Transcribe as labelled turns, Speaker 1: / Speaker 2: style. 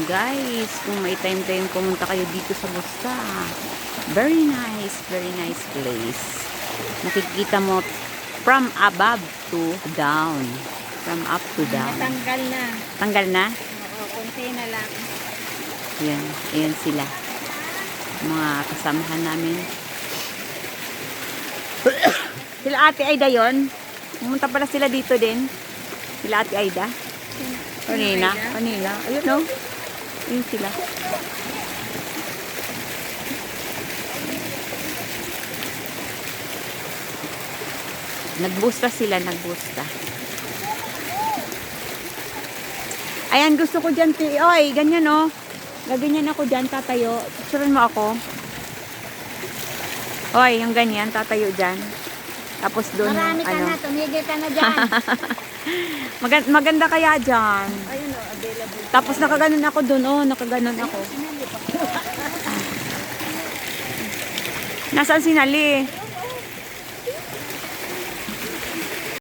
Speaker 1: guys, kung may time pumunta kayo dito sa Busta. Very nice place. Nakikita mo from above to down. From up to down.
Speaker 2: Natanggal na.
Speaker 1: Tanggal na?
Speaker 2: Oo, konti na lang.
Speaker 1: Yan, ayan sila. Mga kasamahan namin. Sila Ate Aida yon. Pumunta pala sila dito din. Sila Ate Aida. Kanina. Ayun o. Ayun sila. Nagbusta sila, nagbusta. Ayan, gusto ko dyan. Oy, ganyan o. Gaganyan ako dyan, tatayo. Picturean mo ako. Oy, yung ganyan, tatayo dyan. Tapos doon,
Speaker 2: Marami ka na, tumigil ka na dyan.
Speaker 1: maganda kaya dyan.
Speaker 2: Ayun o, available.
Speaker 1: Tapos nakaganon ako doon, oh, nakaganon ako. Nasaan si Nali?